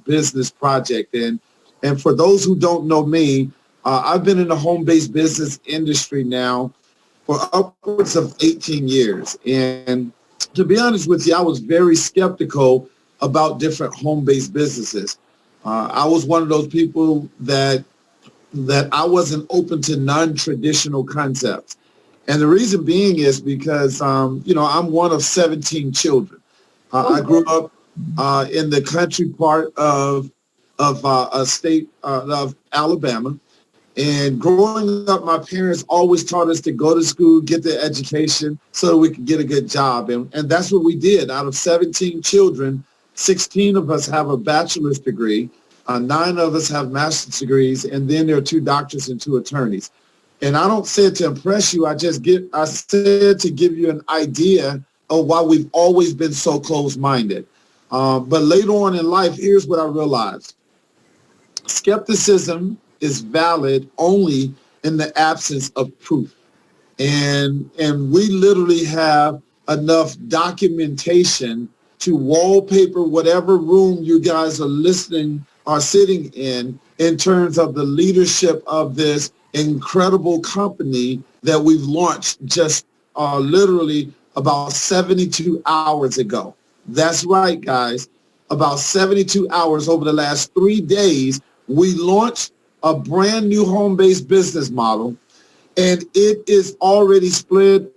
business project. And for those who don't know me, I've been in the home-based business industry now for upwards of 18 years. And to be honest with you, I was very skeptical about different home-based businesses. I was one of those people that I wasn't open to non-traditional concepts. And the reason being is because, I'm one of 17 children. I grew up in the country part of a state of Alabama. And growing up, my parents always taught us to go to school, get the education so that we could get a good job. And that's what we did. Out of 17 children, 16 of us have a bachelor's degree. 9 of us have master's degrees. And then there are 2 doctors and 2 attorneys. And I don't say it to impress you. I said to give you an idea of why we've always been so close-minded. But later on in life, here's what I realized. Skepticism is valid only in the absence of proof. And we literally have enough documentation to wallpaper whatever room you guys are sitting in terms of the leadership of this incredible company that we've launched just literally about 72 hours ago. That's right, guys. About 72 hours over the last 3 days, we launched a brand new home-based business model, and it is already spread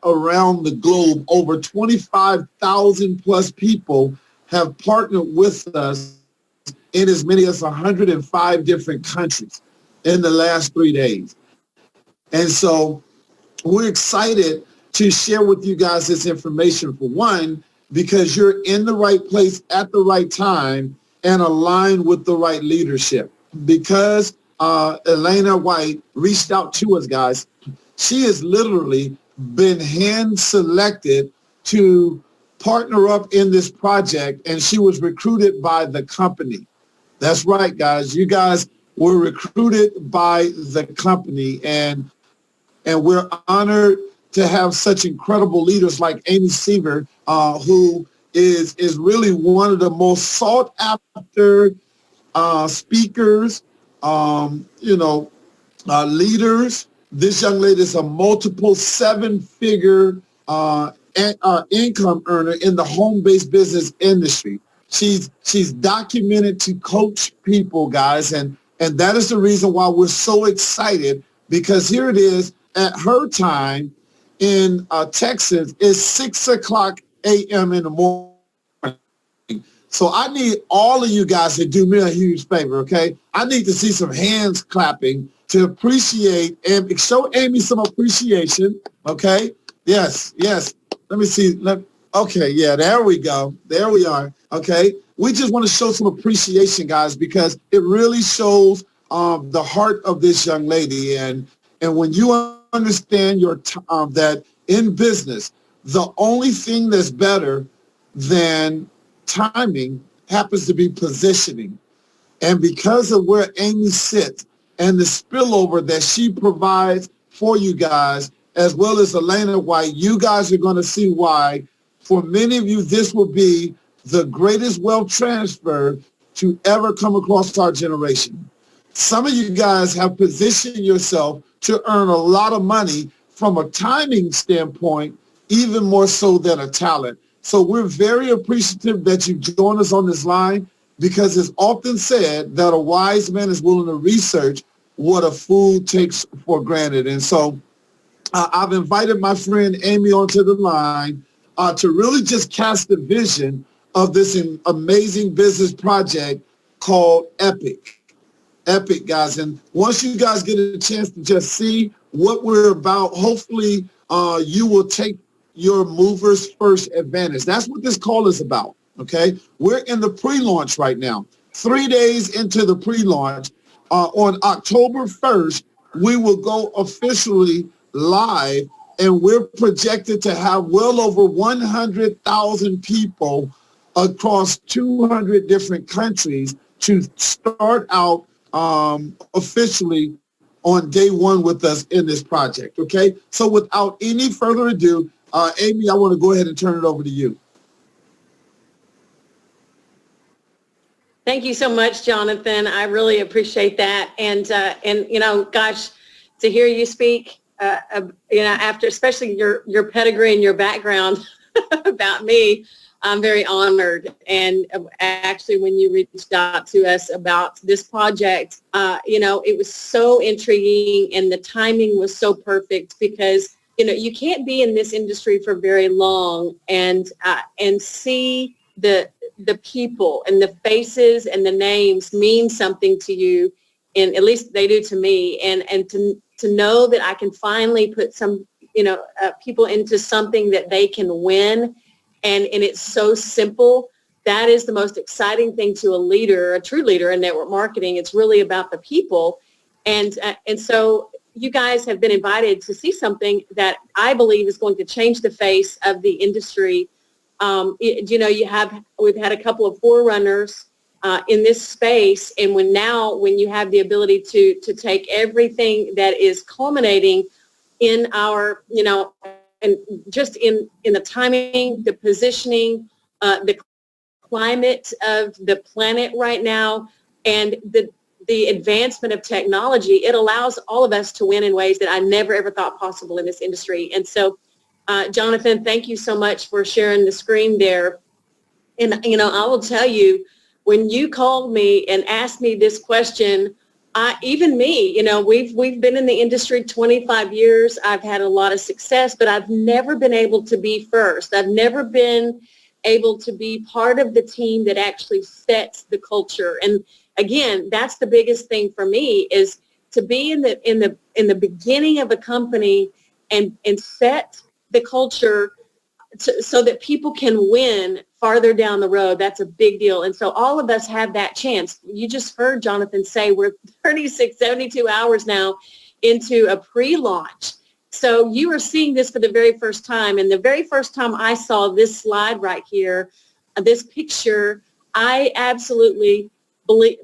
around the globe. Over 25,000 plus people have partnered with us in as many as 105 different countries in the last 3 days. And so we're excited to share with you guys this information, for one, because you're in the right place at the right time and aligned with the right leadership. Because Elena White reached out to us, guys, she has literally been hand-selected to partner up in this project, and she was recruited by the company. That's right, guys. You guys were recruited by the company, and we're honored to have such incredible leaders like Amy Sever, who is really one of the most sought after speakers, leaders. This young lady is a multiple 7-figure income earner in the home-based business industry. She's documented to coach people, guys, and that is the reason why we're so excited, because here it is at her time in Texas. It's 6:00 a.m. in the morning. So I need all of you guys to do me a huge favor, okay? I need to see some hands clapping to appreciate and show Amy some appreciation, okay? Yes. Let me see. Okay, yeah, there we go. There we are, okay? We just want to show some appreciation, guys, because it really shows the heart of this young lady. And when you understand that in business, the only thing that's better than timing happens to be positioning. And because of where Amy sits and the spillover that she provides for you guys, as well as Elena White, you guys are going to see why, for many of you, this will be the greatest wealth transfer to ever come across our generation. Some of you guys have positioned yourself to earn a lot of money from a timing standpoint, even more so than a talent. So we're very appreciative that you join us on this line, because it's often said that a wise man is willing to research what a fool takes for granted. And so I've invited my friend Amy onto the line to really just cast the vision of this amazing business project called Epic. Epic, guys. And once you guys get a chance to just see what we're about, hopefully you will take your movers first advantage. That's what this call is about, okay? We're in the pre-launch right now. 3 days into the pre-launch, on October 1st, we will go officially live, and we're projected to have well over 100,000 people across 200 different countries to start out officially on day one with us in this project, okay? So without any further ado, Amy, I want to go ahead and turn it over to you. Thank you so much, Jonathan. I really appreciate that. And you know, gosh, to hear you speak, you know, after especially your pedigree and your background about me, I'm very honored. And actually, when you reached out to us about this project, you know, it was so intriguing, and the timing was so perfect because, you know, you can't be in this industry for very long and see the people and the faces and the names mean something to you, and at least they do to me, and to know that I can finally put some, you know, people into something that they can win, and it's so simple. That is the most exciting thing to a leader, a true leader in network marketing. It's really about the people, and so you guys have been invited to see something that I believe is going to change the face of the industry. You know, we've had a couple of forerunners in this space, and when you have the ability to take everything that is culminating in our, you know, and just in the timing, the positioning, the climate of the planet right now, and the advancement of technology, it allows all of us to win in ways that I never ever thought possible in this industry. And so, Jonathan, thank you so much for sharing the screen there. And, you know, I will tell you, when you called me and asked me this question, even me, you know, we've been in the industry 25 years. I've had a lot of success, but I've never been able to be first. I've never been able to be part of the team that actually sets the culture. And again, that's the biggest thing for me, is to be in the beginning of a company and set the culture so that people can win farther down the road. That's a big deal. And so all of us have that chance. You just heard Jonathan say we're 36, 72 hours now into a pre-launch. So you are seeing this for the very first time. And the very first time I saw this slide right here, this picture, I absolutely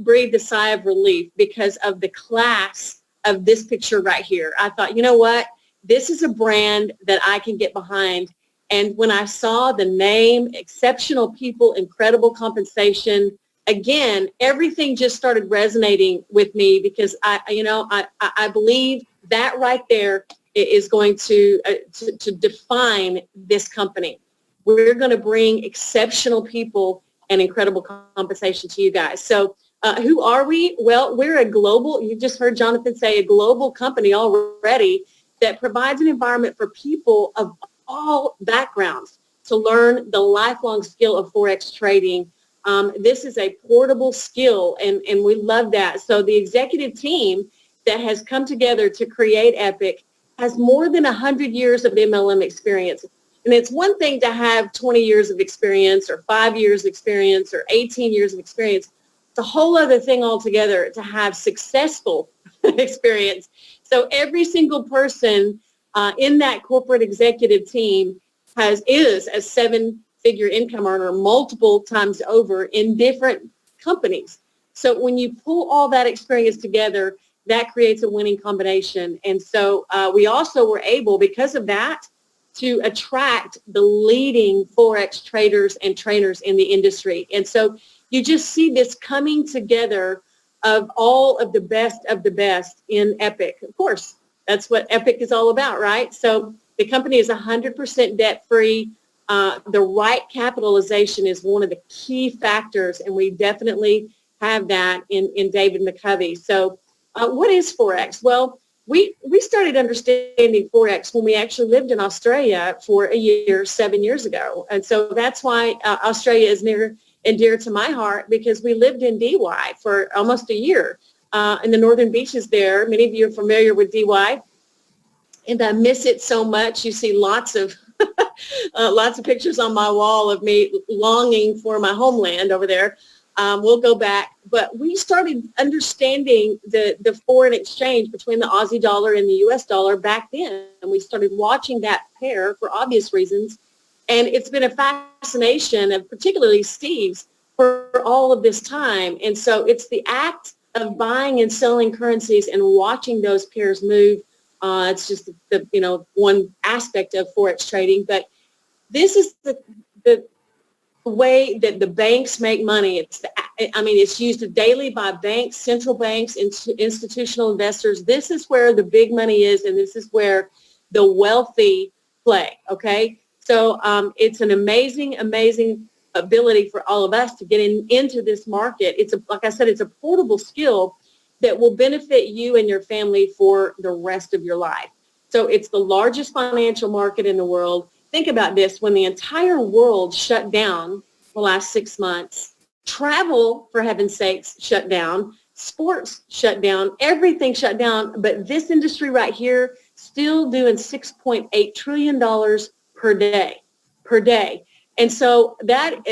breathed a sigh of relief because of the class of this picture right here. I thought, you know what? This is a brand that I can get behind. And when I saw the name, exceptional people, incredible compensation, again, everything just started resonating with me because I believe that right there is going to define this company. We're going to bring exceptional people and incredible compensation to you guys. So who are we? Well, we're a global, you just heard Jonathan say, a global company already that provides an environment for people of all backgrounds to learn the lifelong skill of Forex trading. This is a portable skill, and we love that. So the executive team that has come together to create Epic has more than 100 years of MLM experience. And it's one thing to have 20 years of experience or 5 years of experience or 18 years of experience. It's a whole other thing altogether to have successful experience. So every single person in that corporate executive team is a seven-figure income earner multiple times over in different companies. So when you pull all that experience together, that creates a winning combination. And so we also were able, because of that, to attract the leading Forex traders and trainers in the industry. And so you just see this coming together of all of the best in Epic. Of course, that's what Epic is all about, right? So the company is 100% debt-free. The right capitalization is one of the key factors, and we definitely have that in David McCovey. So what is Forex? Well, we started understanding Forex when we actually lived in Australia for a year, 7 years ago. And so that's why Australia is near and dear to my heart, because we lived in DY for almost a year in the northern beaches there. Many of you are familiar with DY, and I miss it so much. You see lots of pictures on my wall of me longing for my homeland over there. We'll go back, but we started understanding the foreign exchange between the Aussie dollar and the US dollar back then, and we started watching that pair for obvious reasons. And it's been a fascination of particularly Steve's for all of this time. And so it's the act of buying and selling currencies and watching those pairs move. It's just the one aspect of Forex trading, but this is the way that the banks make money. I mean, it's used daily by banks, central banks, institutional investors. This is where the big money is, and this is where the wealthy play, okay? So it's an amazing, amazing ability for all of us to get into this market. It's, like I said, it's a portable skill that will benefit you and your family for the rest of your life. So it's the largest financial market in the world. Think about this. When the entire world shut down the last 6 months, travel, for heaven's sakes, shut down, sports shut down, everything shut down, but this industry right here still doing $6.8 trillion per day. And so that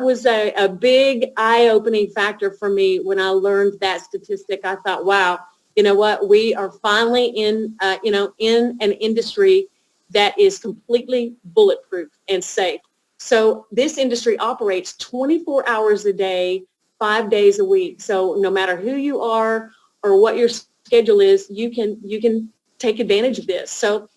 was a big eye-opening factor for me when I learned that statistic. I thought, wow, you know what? We are finally in an industry that is completely bulletproof and safe. So this industry operates 24 hours a day, 5 days a week. So no matter who you are or what your schedule is, you can take advantage of this. So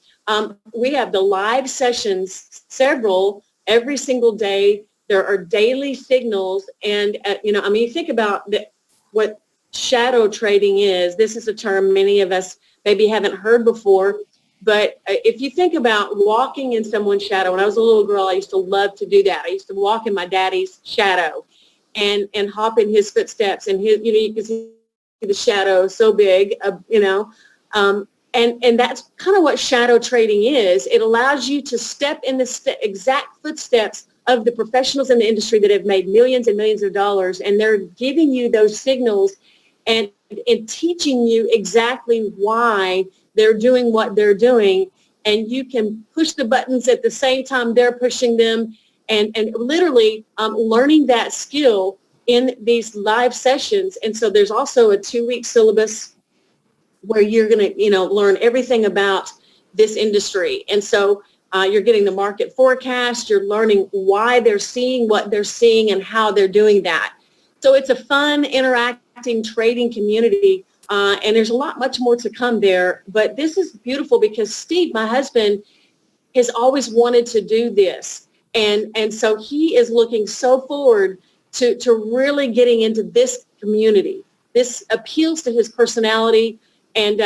we have the live sessions, several every single day. There are daily signals, and you think about what shadow trading is. This is a term many of us maybe haven't heard before, but if you think about walking in someone's shadow, when I was a little girl, I used to love to do that. I used to walk in my daddy's shadow and hop in his footsteps, and you can see the shadow so big, and that's kind of what shadow trading is. It allows you to step in the exact footsteps of the professionals in the industry that have made millions and millions of dollars, and they're giving you those signals and teaching you exactly why they're doing what they're doing, and you can push the buttons at the same time they're pushing them, and literally learning that skill in these live sessions. And so there's also a 2-week syllabus where you're going to, learn everything about this industry. And so you're getting the market forecast, you're learning why they're seeing what they're seeing and how they're doing that. So it's a fun, interacting trading community, and there's much more to come there. But this is beautiful because Steve, my husband, has always wanted to do this. And so he is looking so forward to really getting into this community. This appeals to his personality, and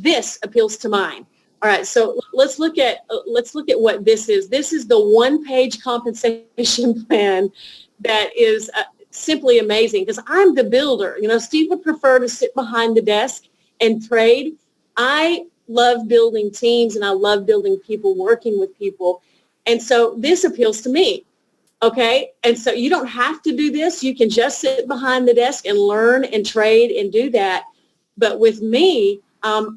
this appeals to mine. All right, so let's look at what this is. This is the one-page compensation plan that is simply amazing, because I'm the builder. Steve would prefer to sit behind the desk and trade. I love building teams, and I love building people, working with people, and so this appeals to me. Okay, and so you don't have to do this. You can just sit behind the desk and learn and trade and do that. But with me,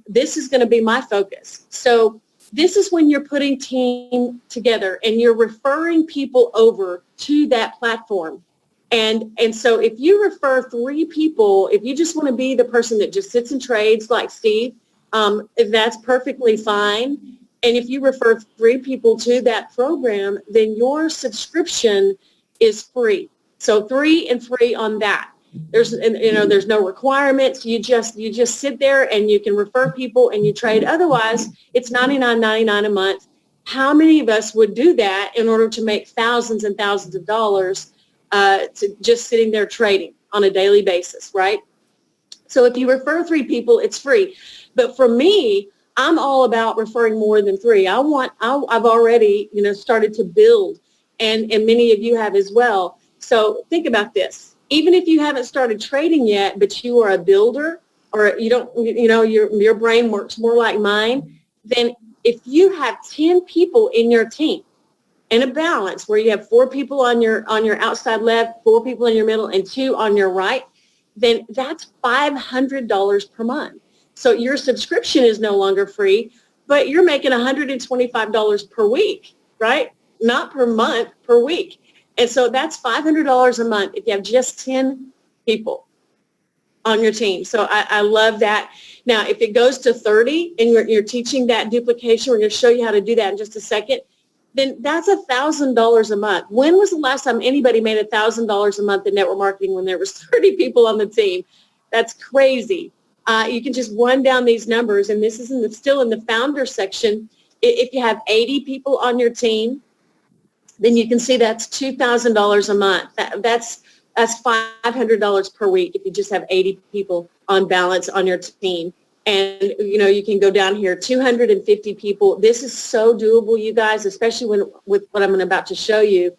this is going to be my focus. So this is when you're putting team together and you're referring people over to that platform. And so if you refer 3 people, if you just want to be the person that just sits and trades like Steve, that's perfectly fine. And if you refer 3 people to that program, then your subscription is free. So 3 and free on that. There's no requirements. You just sit there and you can refer people and you trade. Otherwise, it's $99.99 a month. How many of us would do that in order to make thousands and thousands of dollars to just sitting there trading on a daily basis, right? So if you refer 3 people, it's free. But for me, I'm all about referring more than 3. I've already, started to build, and many of you have as well. So think about this. Even if you haven't started trading yet, but you are a builder, or you don't, your brain works more like mine, then if you have 10 people in your team in a balance where you have 4 people on your outside left, 4 people in your middle, and 2 on your right, then that's $500 per month. So your subscription is no longer free, but you're making $125 per week, right? Not per month, per week. And so that's $500 a month if you have just 10 people on your team. So I love that. Now, if it goes to 30 and you're teaching that duplication, we're going to show you how to do that in just a second, then that's $1,000 a month. When was the last time anybody made $1,000 a month in network marketing when there was 30 people on the team? That's crazy. You can just run down these numbers, and this is still in the founder section. If you have 80 people on your team, then you can see that's $2,000 a month. That's That's $500 per week if you just have 80 people on balance on your team. And, you can go down here, 250 people. This is so doable, you guys, especially with what I'm about to show you,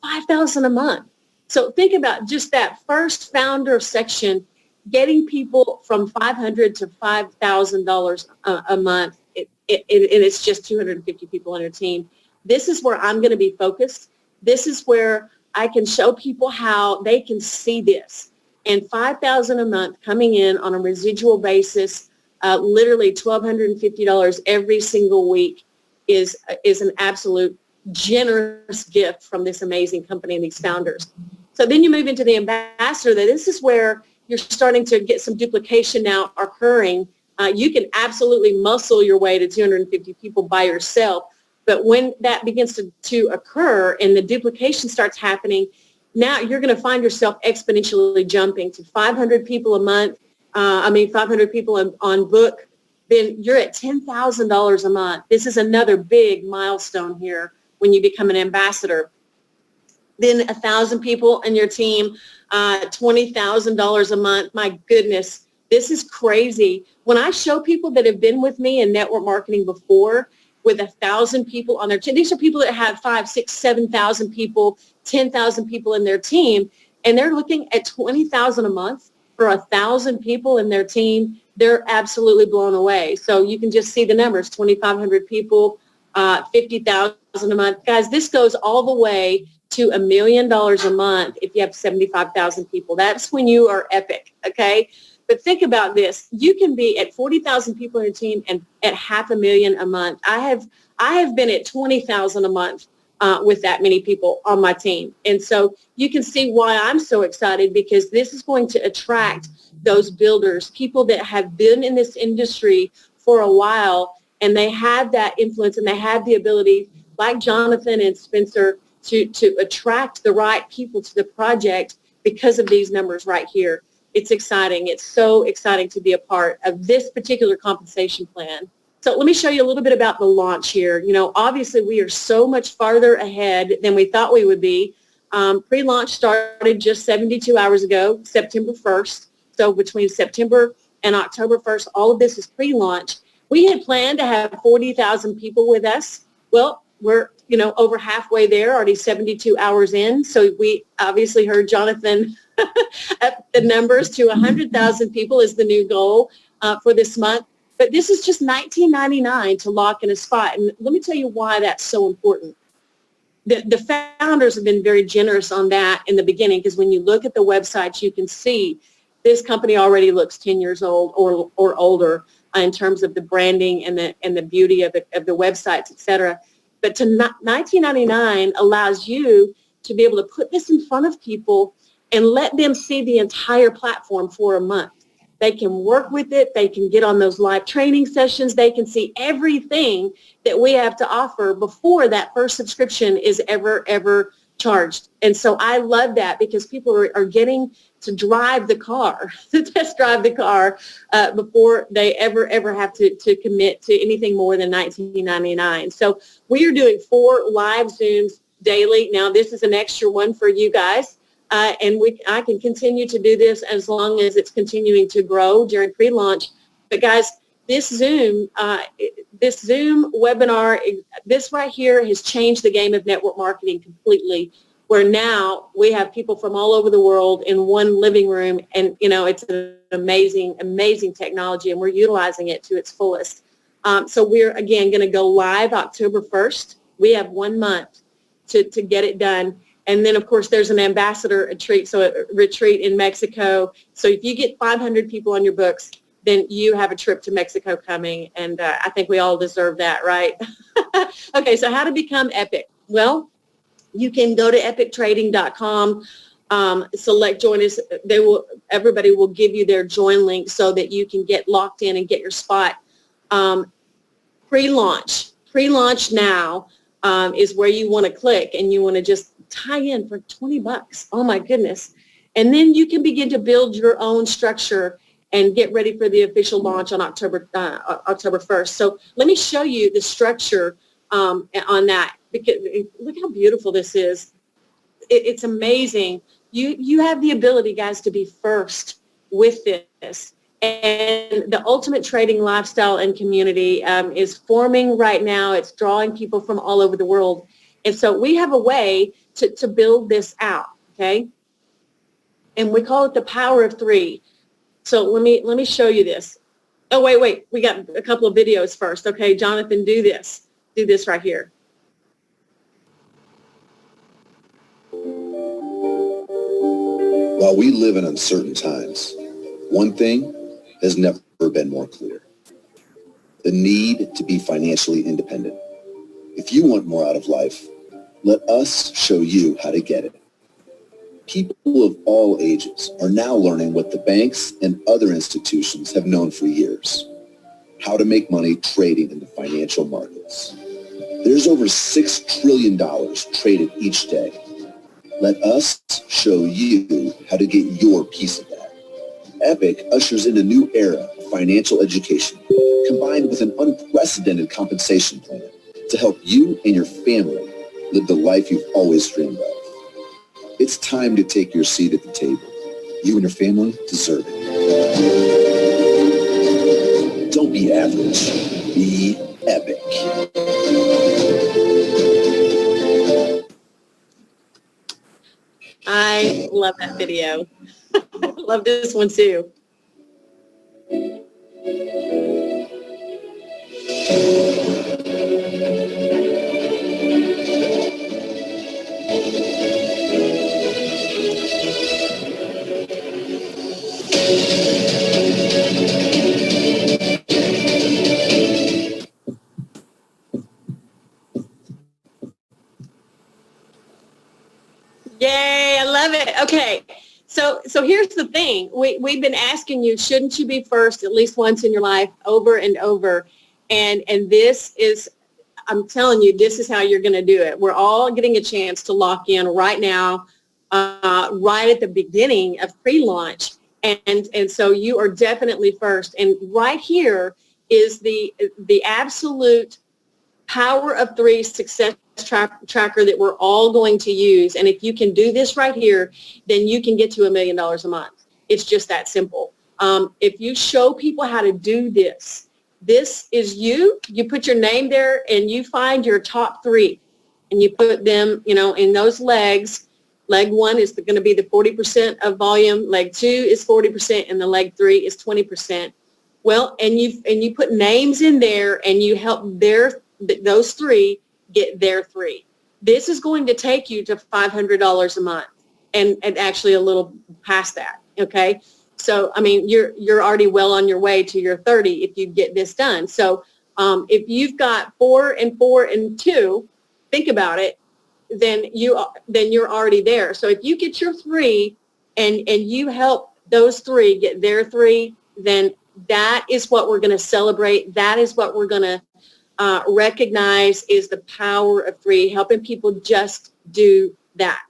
$5,000 a month. So think about just that first founder section, getting people from $500 to $5,000 a month. And it's just 250 people on your team. This is where I'm going to be focused. This is where I can show people how they can see this. And $5,000 a month coming in on a residual basis, literally $1,250 every single week is an absolute generous gift from this amazing company and these founders. So then you move into the ambassador. This is where you're starting to get some duplication now occurring. You can absolutely muscle your way to 250 people by yourself. But when that begins to occur and the duplication starts happening, now you're going to find yourself exponentially jumping to 500 people a month. 500 people on book. Then you're at $10,000 a month. This is another big milestone here when you become an ambassador. Then 1,000 people in your team, $20,000 a month. My goodness, this is crazy. When I show people that have been with me in network marketing before, with 1,000 people on their team. These are people that have 5, 6, 7,000 people, 10,000 people in their team, and they're looking at $20,000 a month for 1,000 people in their team. They're absolutely blown away. So you can just see the numbers: 2,500 people, 50,000 a month. Guys, this goes all the way to $1 million a month if you have 75,000 people. That's when you are epic. Okay. But think about this. You can be at 40,000 people in your team and at $500,000 a month. I have been at 20,000 a month with that many people on my team. And so you can see why I'm so excited, because this is going to attract those builders, people that have been in this industry for a while, and they have that influence and they have the ability, like Jonathan and Spencer, to attract the right people to the project because of these numbers right here. It's exciting. It's so exciting to be a part of this particular compensation plan. So let me show you a little bit about the launch here. Obviously we are so much farther ahead than we thought we would be. Pre-launch started just 72 hours ago, September 1st. So between September and October 1st, all of this is pre-launch. We had planned to have 40,000 people with us. Well, we're over halfway there, already 72 hours in. So we obviously heard Jonathan up the numbers to 100,000 people is the new goal for this month. But this is just $19.99 to lock in a spot. And let me tell you why that's so important. The founders have been very generous on that in the beginning, because when you look at the websites, you can see this company already looks 10 years old or older in terms of the branding and the beauty of the websites, et cetera. But $19.99 allows you to be able to put this in front of people and let them see the entire platform for a month. They can work with it. They can get on those live training sessions. They can see everything that we have to offer before that first subscription is ever charged. And so I love that, because people are getting to drive the car, to test drive the car before they ever have to commit to anything more than $19.99. So we are doing 4 live Zooms daily. Now this is an extra one for you guys. And I can continue to do this as long as it's continuing to grow during pre-launch. But guys, this Zoom webinar, this right here has changed the game of network marketing completely, where now we have people from all over the world in one living room, and it's an amazing technology, and we're utilizing it to its fullest. So we're again going to go live October 1st. We have 1 month to get it done. And then, of course, there's an ambassador retreat in Mexico. So if you get 500 people on your books, then you have a trip to Mexico coming. And I think we all deserve that, right? Okay, so how to become Epic? Well, you can go to epictrading.com, select join us. Everybody will give you their join link so that you can get locked in and get your spot. Pre-launch now is where you want to click, and you want to just tie in for $20. Oh my goodness. And then you can begin to build your own structure and get ready for the official launch on October 1st. So let me show you the structure on that, because look how beautiful this is. It's amazing. You have the ability, guys, to be first with this. And the Ultimate Trading Lifestyle and Community is forming right now. It's drawing people from all over the world. And so we have a way to build this out, okay? And we call it the power of three. So let me show you this. Oh, wait. We got a couple of videos first. Okay, Jonathan, do this. Do this right here. While we live in uncertain times, one thing has never been more clear: the need to be financially independent. If you want more out of life, let us show you how to get it. People of all ages are now learning what the banks and other institutions have known for years: how to make money trading in the financial markets. There's over $6 trillion traded each day. Let us show you how to get your piece of that. Epic ushers in a new era of financial education, combined with an unprecedented compensation plan to help you and your family live the life you've always dreamed of. It's time to take your seat at the table. You and your family deserve it. Don't be average. Be epic. I love that video. Love this one too. Yay, I love it. Okay. So here's the thing. We've been asking you, shouldn't you be first at least once in your life, over and over? And this is, I'm telling you, this is how you're going to do it. We're all getting a chance to lock in right now, right at the beginning of pre-launch. And so you are definitely first. And right here is the absolute power of three success tracker that we're all going to use. And if you can do this right here, then you can get to $1 million a month. It's just that simple. If you show people how to do this, this is you put your name there and you find your top three and you put them, in those legs. Leg one is going to be the 40% of volume. Leg two is 40% and the leg three is 20%. Well, and you put names in there and you help those three get their three. This is going to take you to $500 a month and actually a little past that. Okay. So, I mean, you're already well on your way to your 30 if you get this done. So if you've got 4 and 4 and 2, think about it, then you're already there. So if you get your 3 and you help those 3 get their 3, then that is what we're going to celebrate. That is what we're going to recognize is the power of 3, helping people just do that.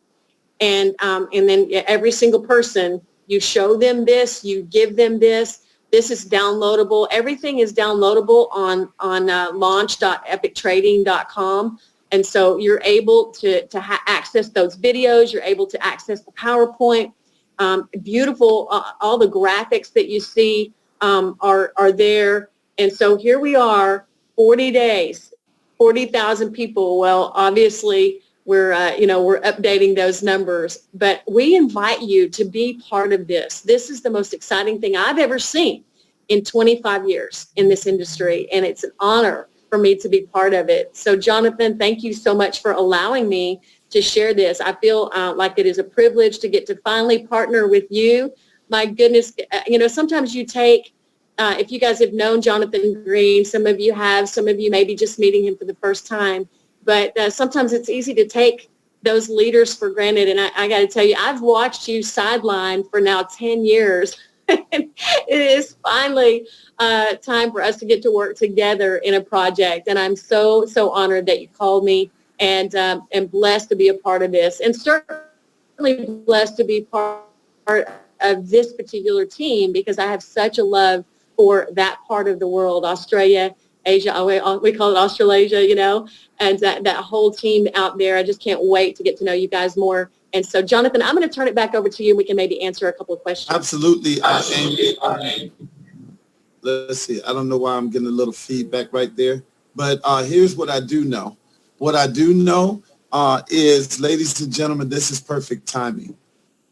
And then every single person, you show them this, you give them this. This is downloadable. Everything is downloadable on launch.epictrading.com. And so you're able to access those videos. You're able to access the PowerPoint. Beautiful. All the graphics that you see are there. And so here we are, 40 days, 40,000 people. Well, obviously, we're updating those numbers, but we invite you to be part of this. This is the most exciting thing I've ever seen in 25 years in this industry, and it's an honor for me to be part of it. So, Jonathan, thank you so much for allowing me to share this. I feel like it is a privilege to get to finally partner with you. My goodness, sometimes you take, if you guys have known Jonathan Green, some of you have, some of you may be just meeting him for the first time. But sometimes it's easy to take those leaders for granted. And I got to tell you, I've watched you sideline for now 10 years. It is finally time for us to get to work together in a project. And I'm so, so honored that you called me and blessed to be a part of this. And certainly blessed to be part of this particular team because I have such a love for that part of the world, Australia, Asia, we call it Australasia, and that whole team out there. I just can't wait to get to know you guys more And so, Jonathan, I'm going to turn it back over to you. We can maybe answer a couple of questions. Absolutely. Amy. Let's see. I don't know why I'm getting a little feedback right there, but here's what I do know. What I do know is, ladies and gentlemen, this is perfect timing.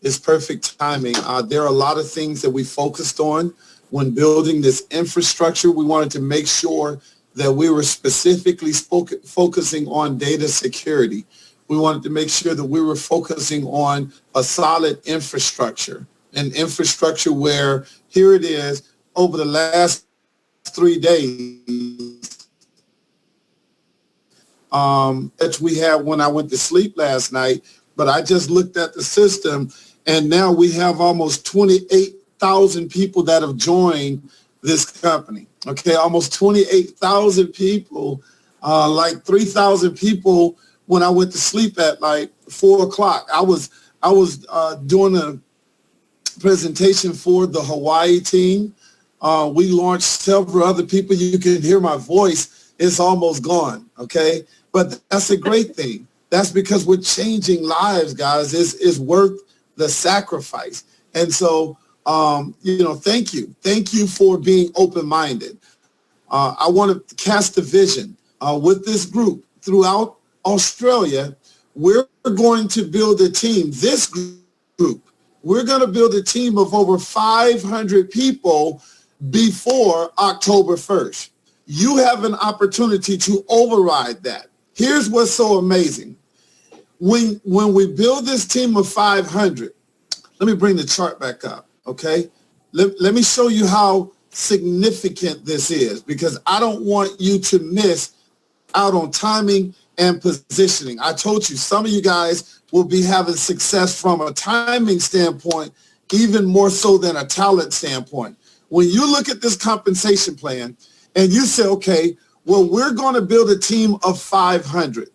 It's perfect timing. There are a lot of things that we focused on when building this infrastructure. We wanted to make sure that we were specifically focusing on data security. We wanted to make sure that we were focusing on a solid infrastructure, an infrastructure where, here it is, over the last 3 days, that we had when I went to sleep last night, but I just looked at the system, and now we have almost 28,000 people that have joined this company. Okay, almost 28,000 people, like 3,000 people when I went to sleep at like 4 o'clock. I was doing a presentation for the Hawaii team. We launched several other people. You can hear my voice. It's almost gone, okay? But that's a great thing. That's because we're changing lives, guys. It's worth the sacrifice. And so, thank you. Thank you for being open-minded. I want to cast a vision with this group throughout Australia. We're going to build a team. This group, we're going to build a team of over 500 people before October 1st. You have an opportunity to override that. Here's what's so amazing. When we build this team of 500, let me bring the chart back up, okay? Let me show you how significant this is, because I don't want you to miss out on timing and positioning. I told you, some of you guys will be having success from a timing standpoint, even more so than a talent standpoint. When you look at this compensation plan and you say, okay, well, we're going to build a team of 500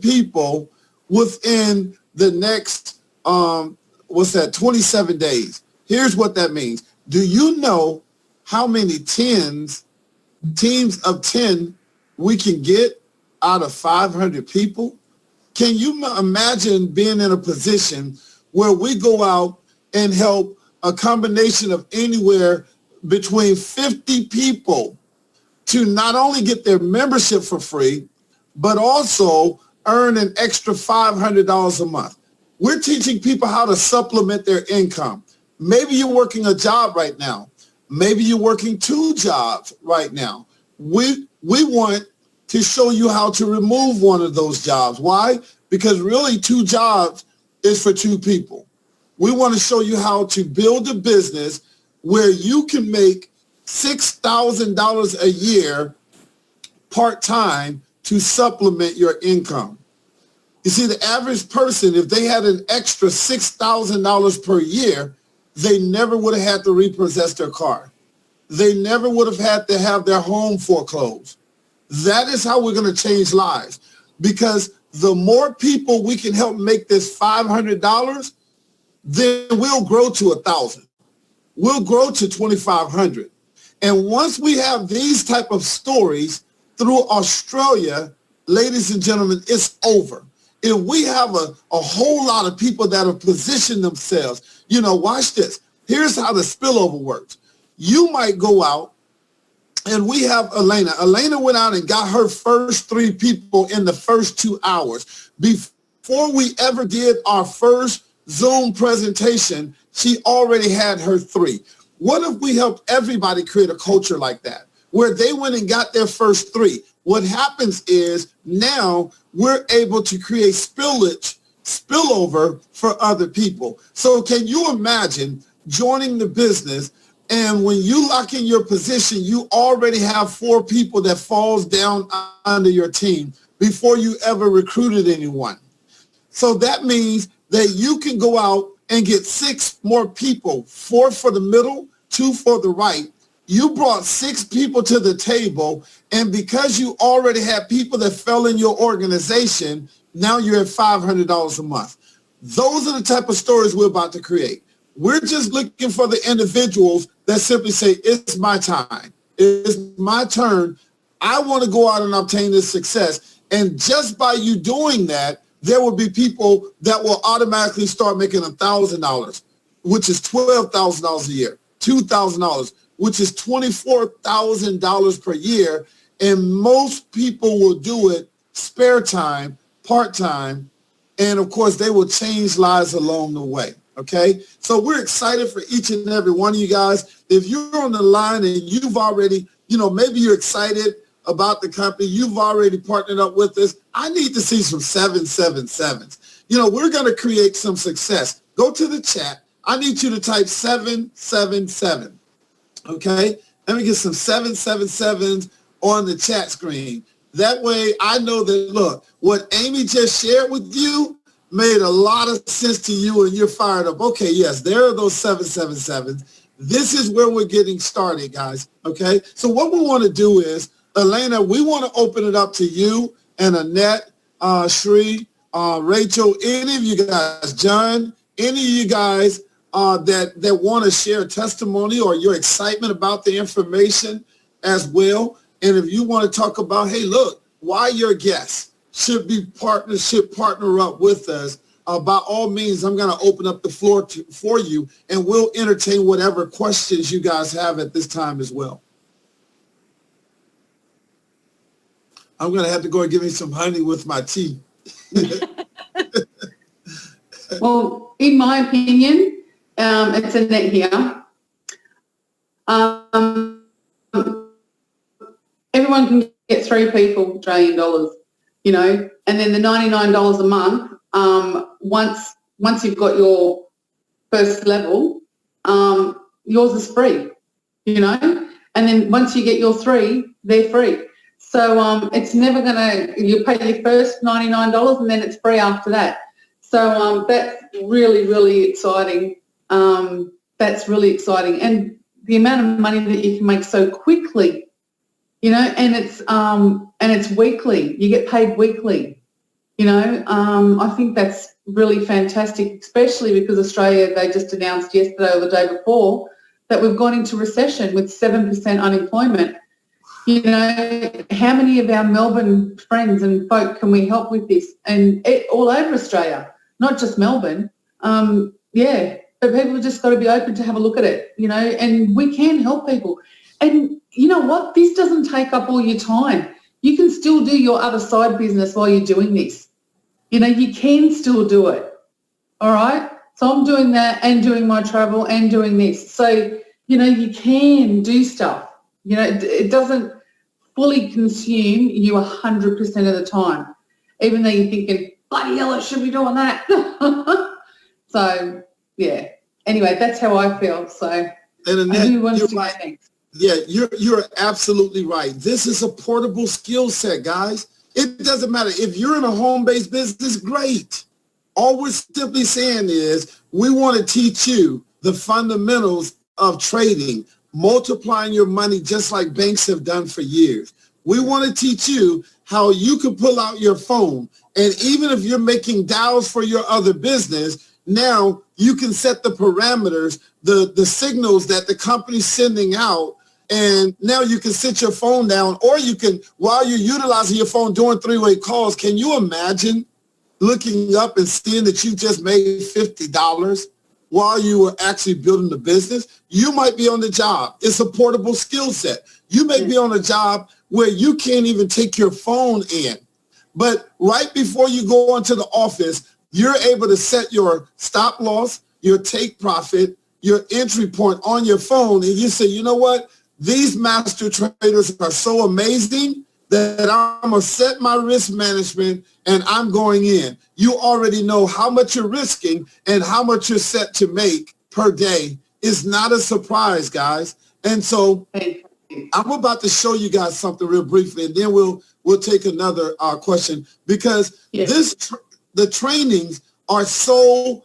people within the next, 27 days. Here's what that means. Do you know how many teams of 10 we can get out of 500 people? Can you imagine being in a position where we go out and help a combination of anywhere between 50 people to not only get their membership for free, but also earn an extra $500 a month? We're teaching people how to supplement their income. Maybe you're working a job right now. Maybe you're working 2 jobs right now. We want to show you how to remove one of those jobs. Why? Because really 2 jobs is for 2 people. We want to show you how to build a business where you can make $6,000 a year part-time to supplement your income. You see, the average person, if they had an extra $6,000 per year, they never would have had to repossess their car. They never would have had to have their home foreclosed. That is how we're going to change lives, because the more people we can help make this $500, then we'll grow to 1,000. We'll grow to 2,500. And once we have these type of stories through Australia, ladies and gentlemen, it's over. If we have a whole lot of people that have positioned themselves, watch this. Here's how the spillover works. You might go out, and we have Elena. Elena went out and got her first 3 people in the first 2 hours. Before we ever did our first Zoom presentation, she already had her 3. What if we helped everybody create a culture like that, where they went and got their first 3? What happens is now we're able to create spillover for other people. So can you imagine joining the business, and when you lock in your position, you already have 4 people that falls down under your team before you ever recruited anyone. So that means that you can go out and get 6 more people, 4 for the middle, 2 for the right. You brought 6 people to the table, and because you already had people that fell in your organization, now you're at $500 a month. Those are the type of stories we're about to create. We're just looking for the individuals that simply say, it's my time. It's my turn. I want to go out and obtain this success. And just by you doing that, there will be people that will automatically start making $1,000, which is $12,000 a year, $2,000, which is $24,000 per year. And most people will do it spare time, part-time, and of course they will change lives along the way. Okay, so we're excited for each and every one of you guys. If you're on the line and you've already, maybe you're excited about the company, you've already partnered up with us, I need to see some 777s. We're going to create some success. Go to the chat. I need you to type 777. Okay, let me get some 777s on the chat screen. That way I know that, look, what Amy just shared with you made a lot of sense to you and you're fired up. Okay, yes, there are those 777s. This is where we're getting started, guys. Okay, so what we want to do is, Elena, we want to open it up to you and Annette, Shree, Rachel, any of you guys, John, any of you guys that want to share testimony or your excitement about the information as well. And if you want to talk about, hey, look, why your guests should partner up with us, by all means, I'm going to open up the floor for you, and we'll entertain whatever questions you guys have at this time as well. I'm going to have to go and give me some honey with my tea. Well, in my opinion, it's Annette here. Everyone can get 3 people, Australian dollars, and then the $99 a month, once you've got your first level, yours is free, and then once you get your 3, they're free. So it's never you pay your first $99 and then it's free after that. So that's really, really exciting. That's really exciting. And the amount of money that you can make so quickly, and it's weekly. You get paid weekly. I think that's really fantastic, especially because Australia, they just announced yesterday or the day before that we've gone into recession with 7% unemployment. How many of our Melbourne friends and folk can we help with this? And all over Australia, not just Melbourne. But people have just got to be open to have a look at it, and we can help people. And you know what? This doesn't take up all your time. You can still do your other side business while you're doing this. You can still do it. All right? So I'm doing that and doing my travel and doing this. So, you can do stuff. It doesn't fully consume you 100% of the time, even though you're thinking, bloody hell, I should be doing that. So, yeah. Anyway, that's how I feel. So, and Annette, who wants to go next? Yeah, you're absolutely right. This is a portable skill set, guys. It doesn't matter. If you're in a home-based business, great. All we're simply saying is we want to teach you the fundamentals of trading, multiplying your money just like banks have done for years. We want to teach you how you can pull out your phone, and even if you're making dials for your other business, now you can set the parameters, the signals that the company's sending out, and now you can sit your phone down, or you can, while you're utilizing your phone doing 3-way calls, can you imagine looking up and seeing that you just made $50 while you were actually building the business? You might be on the job. It's a portable skill set. You may be on a job where you can't even take your phone in. But right before you go into the office, you're able to set your stop loss, your take profit, your entry point on your phone. And you say, you know what? These master traders are so amazing that I'm going to set my risk management and I'm going in. You already know how much you're risking and how much you're set to make per day. It's not a surprise, guys. And so I'm about to show you guys something real briefly, and then we'll take another question, because the trainings are so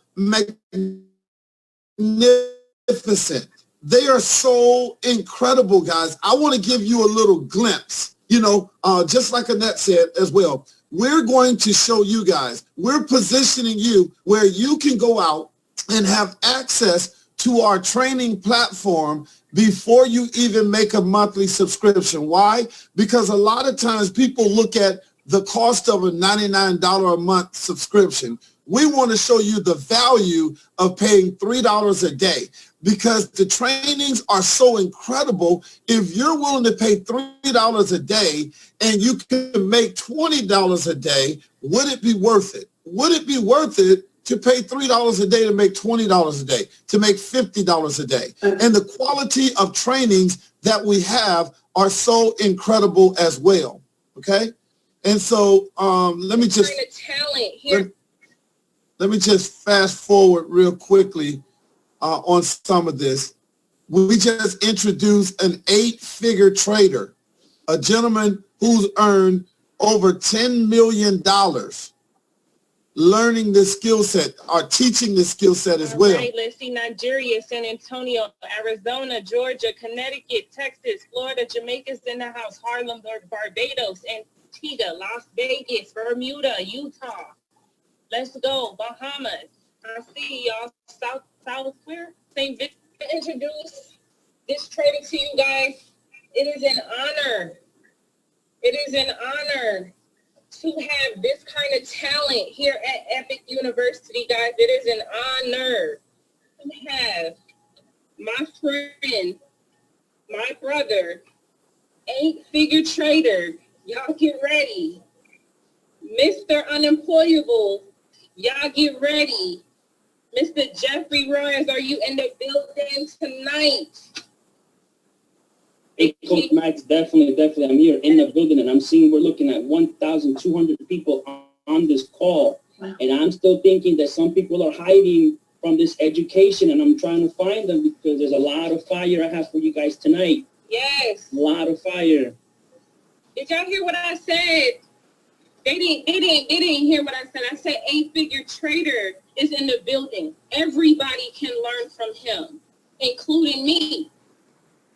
magnificent. They are so incredible, guys. I want to give you a little glimpse, just like Annette said as well. We're going to show you guys, we're positioning you where you can go out and have access to our training platform before you even make a monthly subscription. Why? Because a lot of times people look at the cost of a $99 a month subscription. We want to show you the value of paying $3 a day, because the trainings are so incredible. If you're willing to pay $3 a day and you can make $20 a day, would it be worth it? Would it be worth it to pay $3 a day to make $20 a day, to make $50 a day? And the quality of trainings that we have are so incredible as well, okay? And so let me just fast forward real quickly on some of this. We just introduced an 8-figure trader, a gentleman who's earned over $10 million learning this skill set, or teaching this skill set as well. Right, let's see: Nigeria, San Antonio, Arizona, Georgia, Connecticut, Texas, Florida, Jamaica's in the house, Harlem, Barbados, Antigua, Las Vegas, Bermuda, Utah. Let's go, Bahamas. I see y'all. South where? St. Vincent. Introduce this trader to you guys. It is an honor. It is an honor to have this kind of talent here at Epic University, guys. It is an honor to have my friend, my brother, 8-figure trader. Y'all get ready. Mr. Unemployable, y'all get ready. Mr. Jeffrey Ryan, are you in the building tonight? Hey, Coach Max, definitely. I'm here in the building, and I'm seeing we're looking at 1,200 people on this call. Wow. And I'm still thinking that some people are hiding from this education, and I'm trying to find them, because there's a lot of fire I have for you guys tonight. Yes. A lot of fire. Did y'all hear what I said? They didn't hear what I said. I said 8-figure trader is in the building. Everybody can learn from him, including me.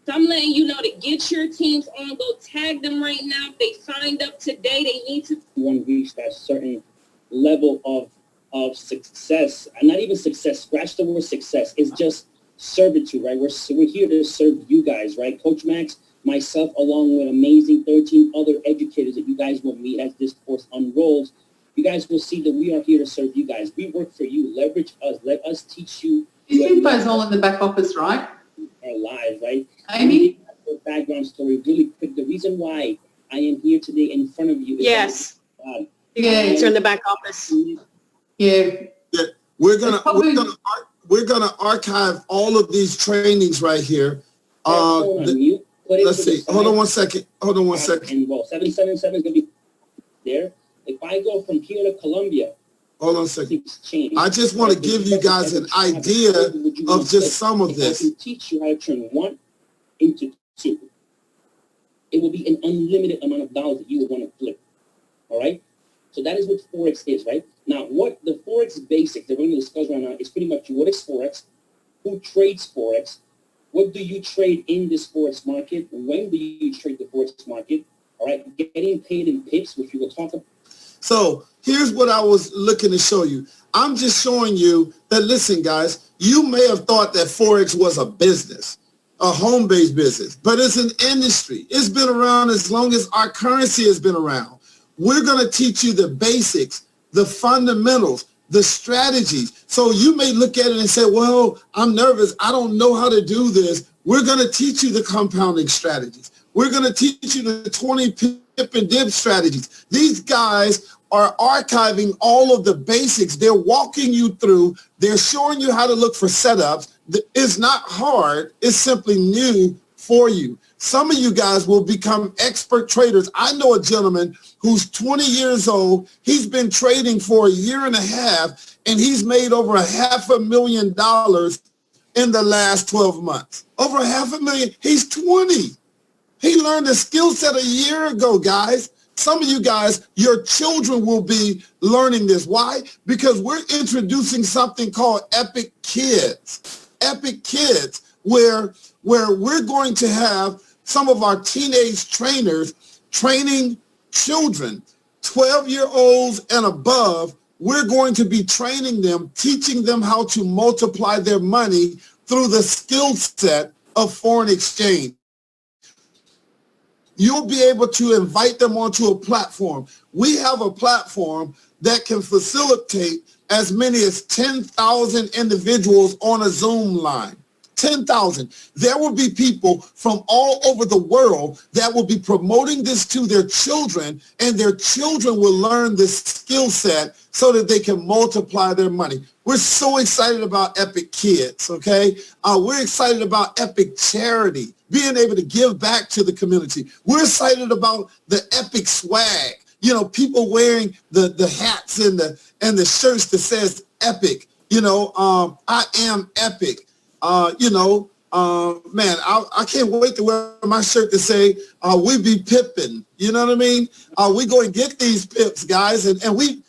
So I'm letting you know to get your teams on. Go tag them right now. If they signed up today, they need to. Want to reach that certain level of success. And not even success. Scratch the word success. It's just servitude, right? We're here to serve you guys, right? Coach Max, myself, along with amazing 13 other educators that you guys will meet as this course unrolls. You guys will see that we are here to serve you guys. We work for you. Leverage us. Let us teach you. This info's all in the back office, right? Our lives, right? Amy? Background story really quick. The reason why I am here today in front of you is yes. It's in the back office. Yeah. We're gonna archive all of these trainings right here. Let's see. Hold on one second. And well, 777 is gonna be there. If I go from here to Colombia. Hold on a second. I just want to give you guys an idea of just some of this. I can teach you how to turn 1 into 2. It will be an unlimited amount of dollars that you will want to flip. All right? So that is what Forex is, right? Now, what the Forex basic that we're going to discuss right now is pretty much what is Forex, who trades Forex, what do you trade in this Forex market, when do you trade the Forex market, all right? Getting paid in pips, which we will talk about. So here's what I was looking to show you. I'm just showing you that, listen, guys, you may have thought that Forex was a business, a home-based business, but it's an industry. It's been around as long as our currency has been around. We're going to teach you the basics, the fundamentals, the strategies. So you may look at it and say, well, I'm nervous. I don't know how to do this. We're going to teach you the compounding strategies. We're going to teach you the 20 pip and dip strategies. These guys are archiving all of the basics. They're walking you through. They're showing you how to look for setups. It's not hard. It's simply new for you. Some of you guys will become expert traders. I know a gentleman who's 20 years old. He's been trading for a year and a half, and he's made over $500,000 in the last 12 months. Over $500,000. He's 20. He learned a skill set a year ago, guys. Some of you guys, your children will be learning this. Why? Because we're introducing something called Epic Kids. Epic Kids, where we're going to have some of our teenage trainers training children, 12-year-olds and above. We're going to be training them, teaching them how to multiply their money through the skill set of foreign exchange. you'll be able to invite them onto a platform. We have a platform that can facilitate as many as 10,000 individuals on a Zoom line. 10,000. There will be people from all over the world that will be promoting this to their children, and their children will learn this skill set so that they can multiply their money. We're so excited about Epic Kids, okay? We're excited about Epic Charity, being able to give back to the community. We're excited about the Epic Swag. You know, people wearing the hats and the shirts that says Epic. You know, I am Epic. Man, I can't wait to wear my shirt to say, we be pippin', you know what I mean? We go and get these pips, guys. And we,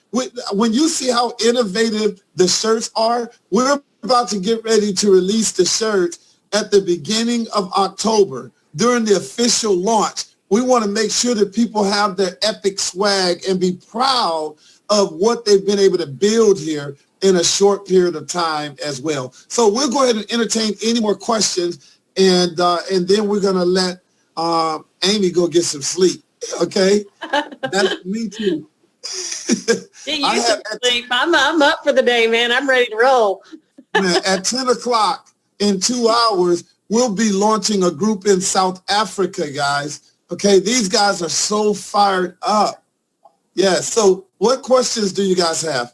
when you see how innovative the shirts are, we're about to get ready to release the shirts at the beginning of October during the official launch. We want to make sure that people have their epic swag and be proud of what they've been able to build here in a short period of time as well. So we'll go ahead and entertain any more questions, and then we're gonna let Amy go get some sleep. Okay, that's me too. Gee, you should sleep. I'm up for the day, man. I'm ready to roll. Man, at 10 o'clock in 2 hours, we'll be launching a group in South Africa, guys. Okay, these guys are so fired up. Yeah. So, what questions do you guys have?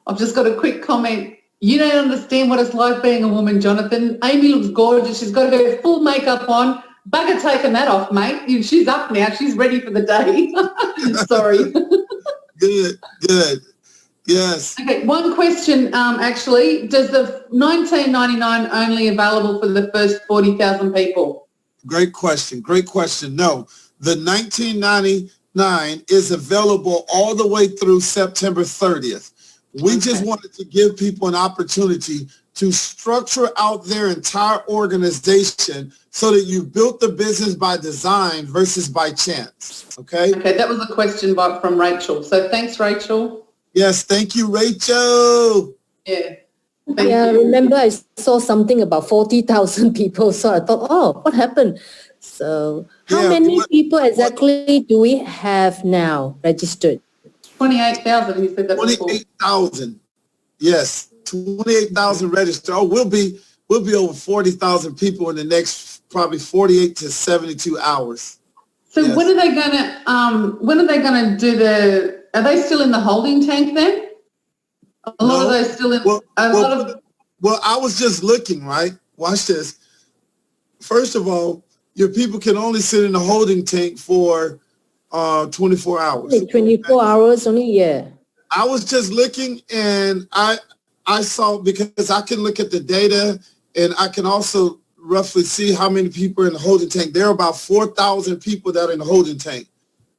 I've just got a quick comment. You don't understand what it's like being a woman, Jonathan. Amy looks gorgeous. She's got her full makeup on. Bugger taking that off, mate. She's up now. She's ready for the day. Sorry. Good. Yes. Okay, one question, actually. Does the $19.99 only available for the first 40,000 people? Great question. No, the $19.99 is available all the way through September 30th. We just wanted to give people an opportunity to structure out their entire organization so that you built the business by design versus by chance. Okay, that was a question from Rachel. So thanks, Rachel. Yes, thank you, Rachel. Yeah. Thank you. Remember I saw something about 40,000 people, so I thought, oh, what happened? So how many people exactly do we have now registered? 28,000, he said that. 28,000. Yes, 28,000 registered. Oh, we'll be over 40,000 people in the next probably 48 to 72 hours. So yes. When are they gonna do are they still in the holding tank then? A lot of those still in Well, I was just looking, right? Watch this. First of all, your people can only sit in the holding tank for 24 hours. 24 hours only, yeah. I was just looking, and I saw, because I can look at the data, and I can also roughly see how many people are in the holding tank. There are about 4,000 people that are in the holding tank.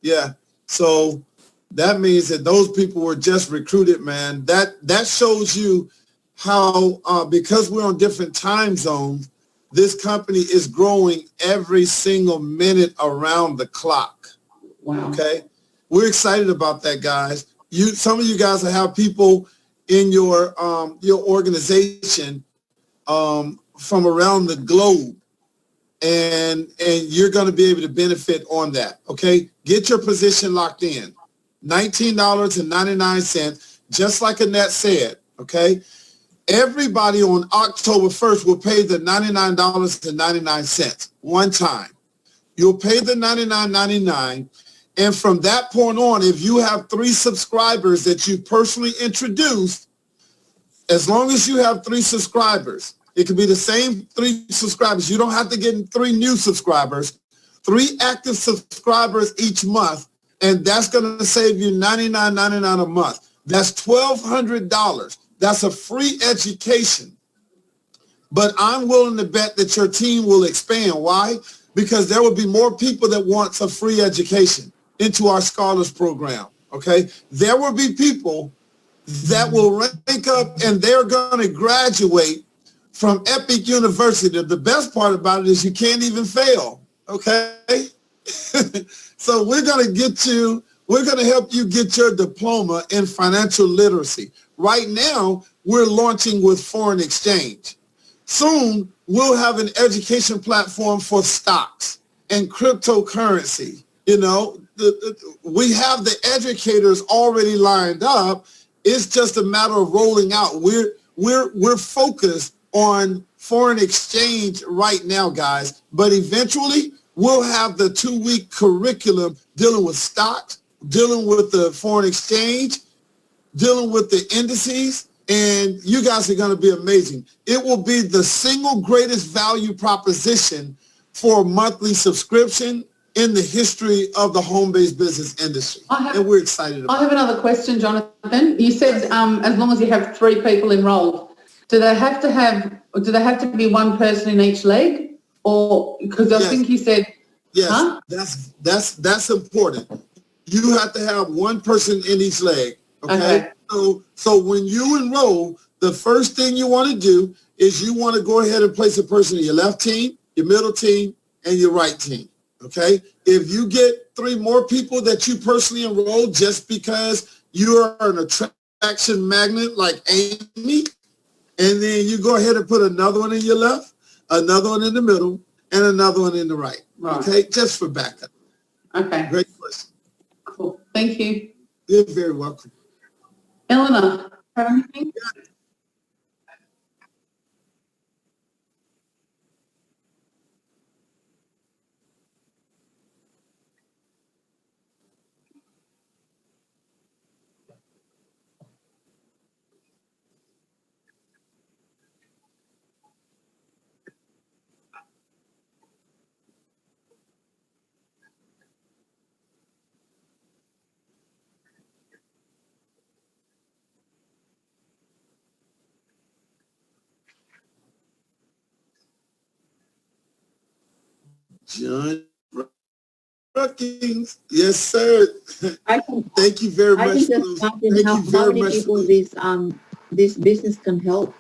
Yeah. So that means that those people were just recruited, man. That shows you how, because we're on different time zones, this company is growing every single minute around the clock. Wow. Okay. We're excited about that, guys. Some of you guys will have people in your organization from around the globe, and you're going to be able to benefit on that. Okay. Get your position locked in. $19.99, just like Annette said. Okay. Everybody on October 1st will pay the $99.99 one time. You'll pay the $99.99. And from that point on, if you have 3 subscribers that you personally introduced, as long as you have 3 subscribers, it could be the same 3 subscribers. You don't have to get 3 new subscribers, 3 active subscribers each month, and that's going to save you $99.99 a month. That's $1,200. That's a free education. But I'm willing to bet that your team will expand. Why? Because there will be more people that want a free education into our scholars program. Okay. There will be people that will rank up, and they're going to graduate from Epic University. The best part about it is you can't even fail. Okay. So we're going to help you get your diploma in financial literacy. Right now, we're launching with foreign exchange. Soon, we'll have an education platform for stocks and cryptocurrency. You know, we have the educators already lined up. It's just a matter of rolling out. We're focused on foreign exchange right now, guys, but eventually we'll have the 2-week curriculum dealing with stocks, dealing with the foreign exchange, dealing with the indices, and you guys are going to be amazing. It will be the single greatest value proposition for a monthly subscription in the history of the home-based business industry. And we're excited about it. I have another question, Jonathan. You said as long as you have 3 people enrolled, do they have to be one person in each leg? Or because I think you said yes, that's important. You have to have one person in each leg. Okay. So when you enroll, the first thing you want to do is you want to go ahead and place a person in your left team, your middle team, and your right team. Okay. If you get 3 more people that you personally enroll just because you're an attraction magnet like Amy, and then you go ahead and put another one in your left, another one in the middle, and another one in the right. Okay. Just for backup. Okay. Great question. Cool. Thank you. You're very welcome. Eleanor, have anything? John Brookings. Yes, sir. Thank you very much. I can just imagine how many people this business can help.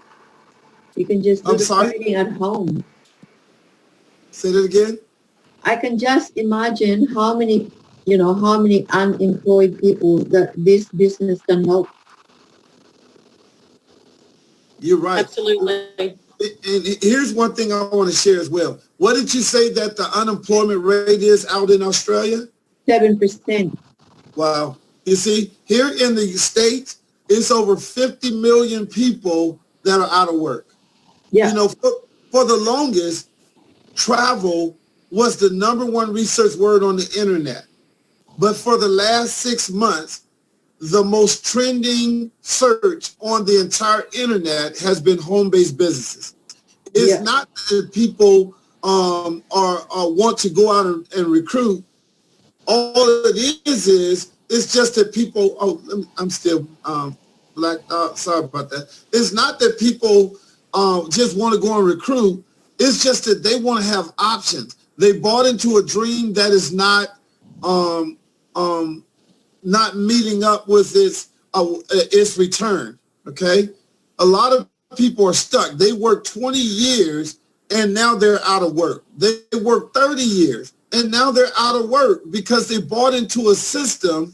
You can just do the trading at home. Say that again. I can just imagine how many unemployed people that this business can help. You're right. Absolutely. And here's one thing I want to share as well. What did you say that the unemployment rate is out in Australia? 7%. Wow. You see, here in the States, it's over 50 million people that are out of work. Yeah. You know, for the longest, travel was the #1 research word on the internet. But for the last 6 months, the most trending search on the entire internet has been home-based businesses. It's not that people are want to go out and recruit. All it is it's just that people. I'm still black. Sorry about that. It's not that people just want to go and recruit. It's just that they want to have options. They bought into a dream that is not meeting up with its return. Okay, a lot of people are stuck. They worked 20 years and now they're out of work. They worked 30 years and now they're out of work because they bought into a system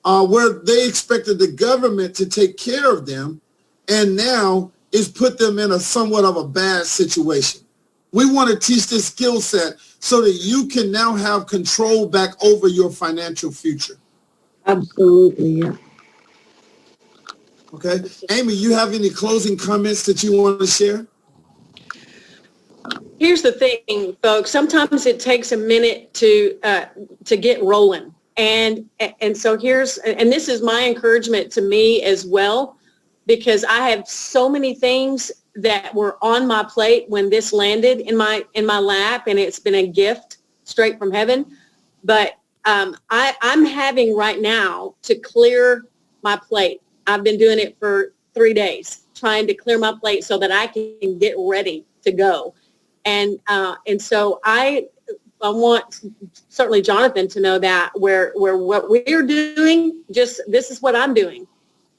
where they expected the government to take care of them, and now it's put them in a somewhat of a bad situation. We want to teach this skill set so that you can now have control back over your financial future. Absolutely, yeah. Okay. Amy, you have any closing comments that you want to share? Here's the thing, folks. Sometimes it takes a minute to get rolling. And so this is my encouragement to me as well, because I have so many things that were on my plate when this landed in my lap, and it's been a gift straight from heaven. But I'm having right now to clear my plate. I've been doing it for 3 days, trying to clear my plate so that I can get ready to go. And so I want certainly Jonathan to know that where what we're doing, just this is what I'm doing,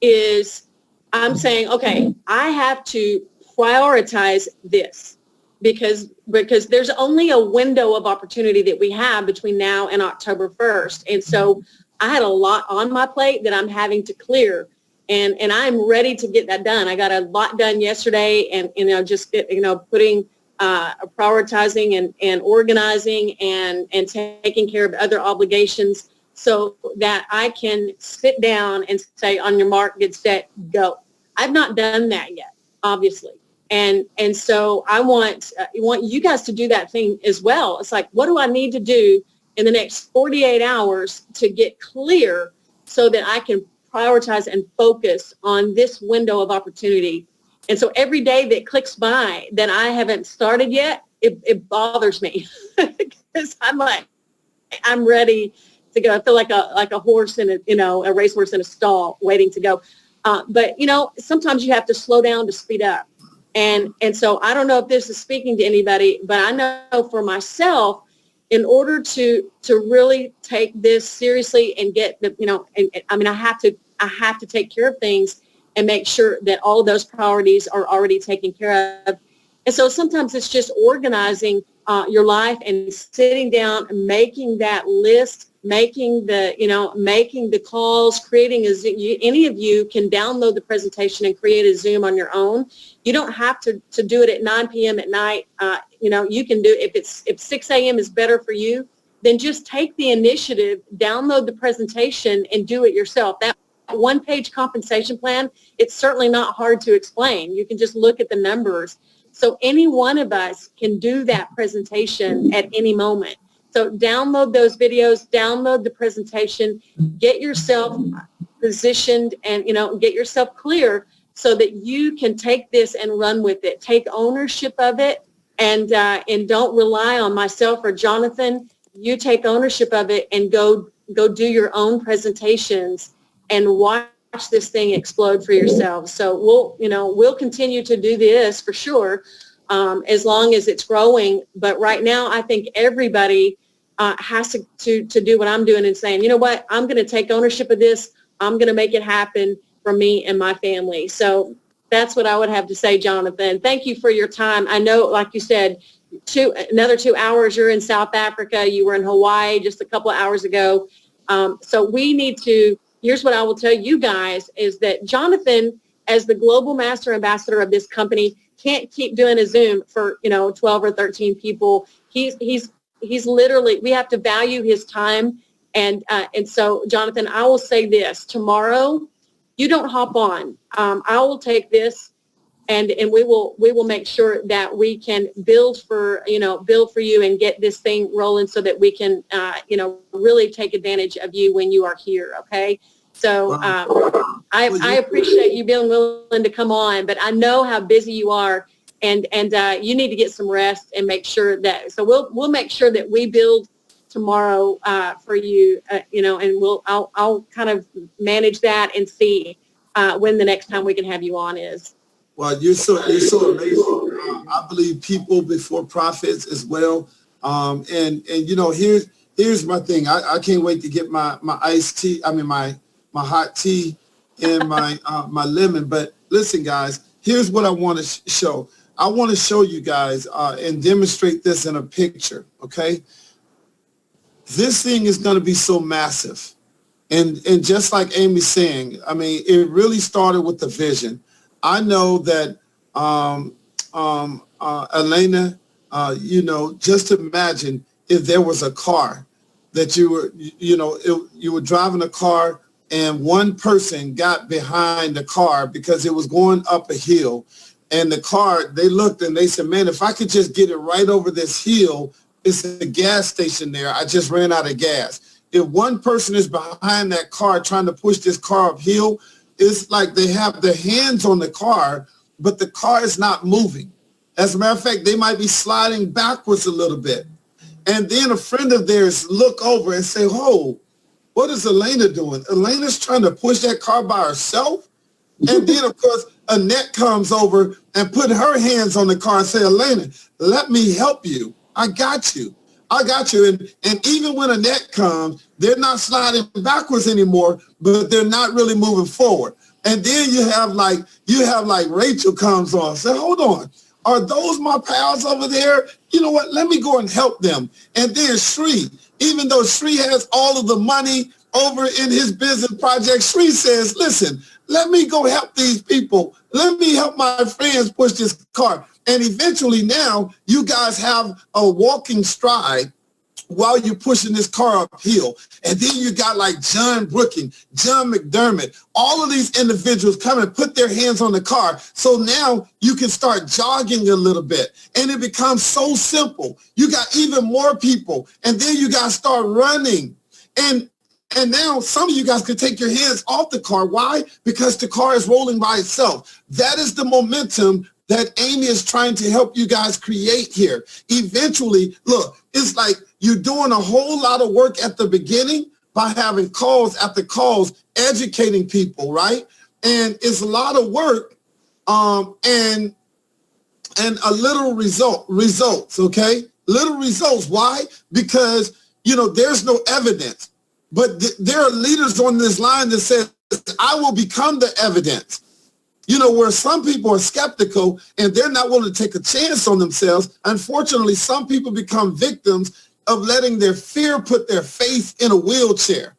is I'm saying, okay, I have to prioritize this because there's only a window of opportunity that we have between now and October 1st. And so I had a lot on my plate that I'm having to clear, and I'm ready to get that done. I got a lot done yesterday, and just putting prioritizing and organizing and taking care of other obligations so that I can sit down and say, on your mark, get set, go. I've not done that yet, obviously. And so I want you guys to do that thing as well. It's like, what do I need to do in the next 48 hours to get clear so that I can prioritize and focus on this window of opportunity? And so every day that clicks by that I haven't started yet, it bothers me because I'm like, I'm ready to go. I feel like a horse in a racehorse in a stall waiting to go. But sometimes you have to slow down to speed up. And so I don't know if this is speaking to anybody, but I know for myself, in order to really take this seriously and get I have to take care of things and make sure that all of those priorities are already taken care of. And so sometimes it's just organizing your life and sitting down and making that list, making the calls, creating a Zoom. Any of you can download the presentation and create a Zoom on your own. You don't have to do it at 9 p.m. at night. You can do, if 6 a.m. is better for you, then just take the initiative, download the presentation and do it yourself. That one-page compensation plan, it's certainly not hard to explain. You can just look at the numbers. So any one of us can do that presentation at any moment. So download those videos, download the presentation, get yourself positioned and, get yourself clear so that you can take this and run with it. Take ownership of it and don't rely on myself or Jonathan. You take ownership of it and go do your own presentations and watch this thing explode for yourselves. So we'll continue to do this for sure, as long as it's growing. But right now, I think everybody has to do what I'm doing and saying, you know what, I'm going to take ownership of this. I'm going to make it happen for me and my family. So that's what I would have to say, Jonathan. Thank you for your time. I know, like you said, another 2 hours, you're in South Africa. You were in Hawaii just a couple of hours ago. So we need to, here's what I will tell you guys, is that Jonathan, as the global master ambassador of this company, can't keep doing a Zoom for 12 or 13 people. He's literally, we have to value his time. And so, Jonathan, I will say this: tomorrow, you don't hop on. I will take this, and we will make sure that we can build for you and get this thing rolling so that we can really take advantage of you when you are here. Okay. So I appreciate you being willing to come on, but I know how busy you are, and you need to get some rest and make sure that. So we'll make sure that we build tomorrow for you, and I'll kind of manage that and see when the next time we can have you on is. Well, you're so amazing. I believe people before profits as well. And here's my thing. I can't wait to get my iced tea. I mean my hot tea and my my lemon. But listen, guys, here's what I want to show. I want to show you guys and demonstrate this in a picture. Okay, this thing is going to be so massive, and just like Amy's saying, I mean, it really started with the vision. I know that Elena, just imagine if there was a car that you were driving a car and one person got behind the car because it was going up a hill, and the car, they looked and they said, man, if I could just get it right over this hill, it's a gas station there. I just ran out of gas. If one person is behind that car trying to push this car uphill, it's like they have their hands on the car, but the car is not moving. As a matter of fact, they might be sliding backwards a little bit. And then a friend of theirs look over and say, oh, what is Elena doing? Elena's trying to push that car by herself. And then, of course, Annette comes over and put her hands on the car and say, Elena, let me help you. I got you. I got you. And even when Annette comes, they're not sliding backwards anymore, but they're not really moving forward. And then you have like Rachel comes on. Say, hold on. Are those my pals over there? You know what? Let me go and help them. And then Sri, even though Sri has all of the money over in his business project, Sri says, listen, let me go help these people. Let me help my friends push this car. And eventually now you guys have a walking stride while you're pushing this car uphill. And then you got like John Brooking, John McDermott, all of these individuals come and put their hands on the car. So now you can start jogging a little bit and it becomes so simple. You got even more people and then you guys start running. And now some of you guys can take your hands off the car. Why? Because the car is rolling by itself. That is the momentum that Amy is trying to help you guys create here. Eventually, look, it's like you're doing a whole lot of work at the beginning by having calls after calls, educating people, right? And it's a lot of work and a little results, okay? Little results. Why? Because, there's no evidence. But there are leaders on this line that says, I will become the evidence. Where some people are skeptical and they're not willing to take a chance on themselves. Unfortunately, some people become victims of letting their fear put their faith in a wheelchair.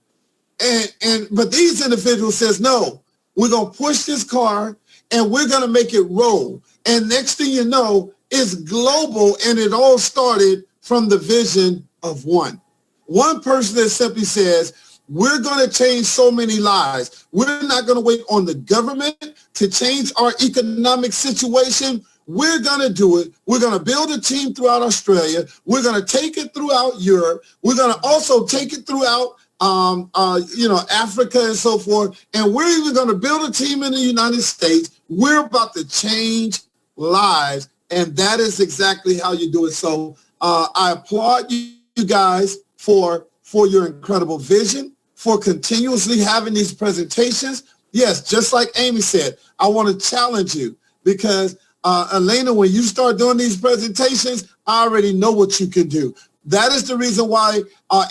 But these individuals says, no, we're going to push this car and we're going to make it roll. And next thing you know, it's global, and it all started from the vision of one. One person that simply says, we're going to change so many lives. We're not going to wait on the government to change our economic situation. We're going to do it. We're going to build a team throughout Australia. We're going to take it throughout Europe. We're going to also take it throughout, Africa and so forth. And we're even going to build a team in the United States. We're about to change lives. And that is exactly how you do it. So I applaud you guys for your incredible vision, for continuously having these presentations. Yes, just like Amy said, I want to challenge you because, Elena, when you start doing these presentations, I already know what you can do. That is the reason why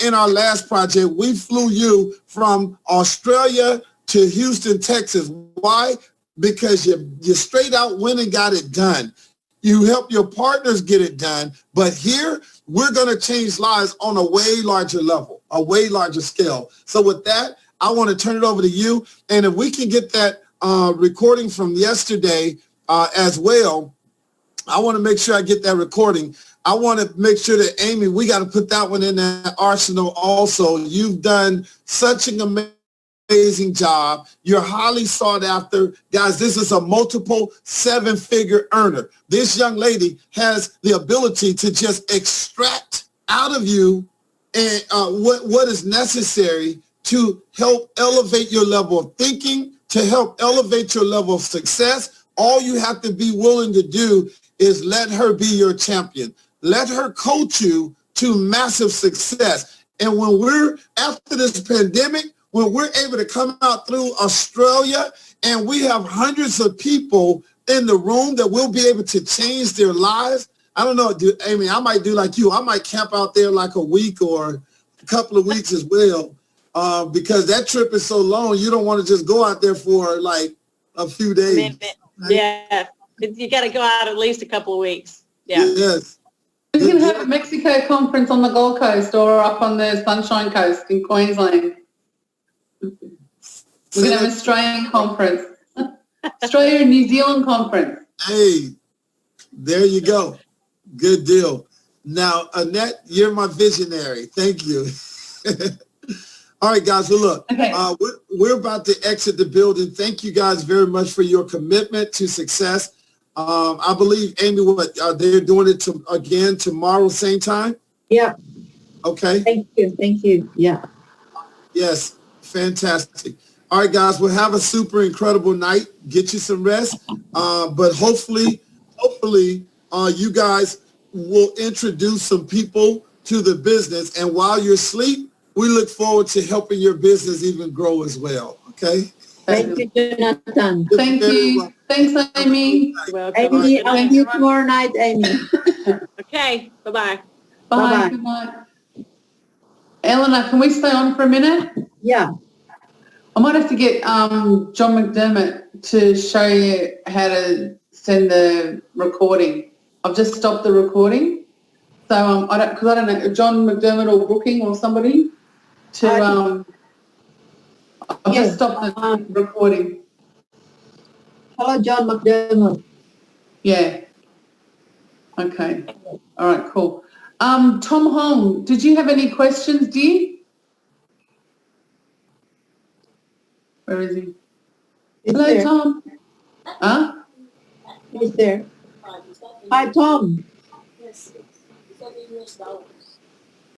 in our last project, we flew you from Australia to Houston, Texas. Why? Because you straight out went and got it done. You help your partners get it done. But here, we're going to change lives on a way larger level, a way larger scale. So with that, I want to turn it over to you. And if we can get that recording from yesterday as well, I want to make sure I get that recording. I want to make sure that, Amy, we got to put that one in that arsenal also. You've done such an amazing job. You're highly sought after. Guys, this is a multiple seven-figure earner. This young lady has the ability to just extract out of you and what is necessary to help elevate your level of thinking, to help elevate your level of success. All you have to be willing to do is let her be your champion. Let her coach you to massive success. And when we're, after this pandemic, when we're able to come out through Australia and we have hundreds of people in the room that will be able to change their lives, I don't know, Amy, I might do like you. I might camp out there like a week or a couple of weeks as well, because that trip is so long. You don't want to just go out there for like a few days. Yeah, you got to go out at least a couple of weeks. Yeah. Yes. We can have a Mexico conference on the Gold Coast or up on the Sunshine Coast in Queensland. We're going to have an Australian conference. Australia and New Zealand conference. Hey, there you go. Good deal. Now, Annette, you're my visionary. Thank you. All right, guys. Well, look, okay. We're about to exit the building. Thank you guys very much for your commitment to success. I believe, Amy, they're doing it again tomorrow, same time? Yeah. Okay. Thank you. Thank you. Yeah. Yes. Fantastic. All right, guys, we'll have a super incredible night. Get you some rest. But hopefully, you guys will introduce some people to the business. And while you're asleep, we look forward to helping your business even grow as well. Okay? Thank you, Jonathan. Thank you. Thanks, Amy. Amy, I'll see you tomorrow night, Amy. Okay. Bye-bye. Bye. Good night. Eleanor, can we stay on for a minute? Yeah. I might have to get John McDermott to show you how to send the recording. I've just stopped the recording. So I don't know, John McDermott or Brooking or somebody to I've just stopped the recording. Hello, John McDermott. Yeah. Okay. All right, cool. Tom Hong, did you have any questions, dear? Where is he? He's Hello, there. Tom. Huh? He's there. Hi, Tom.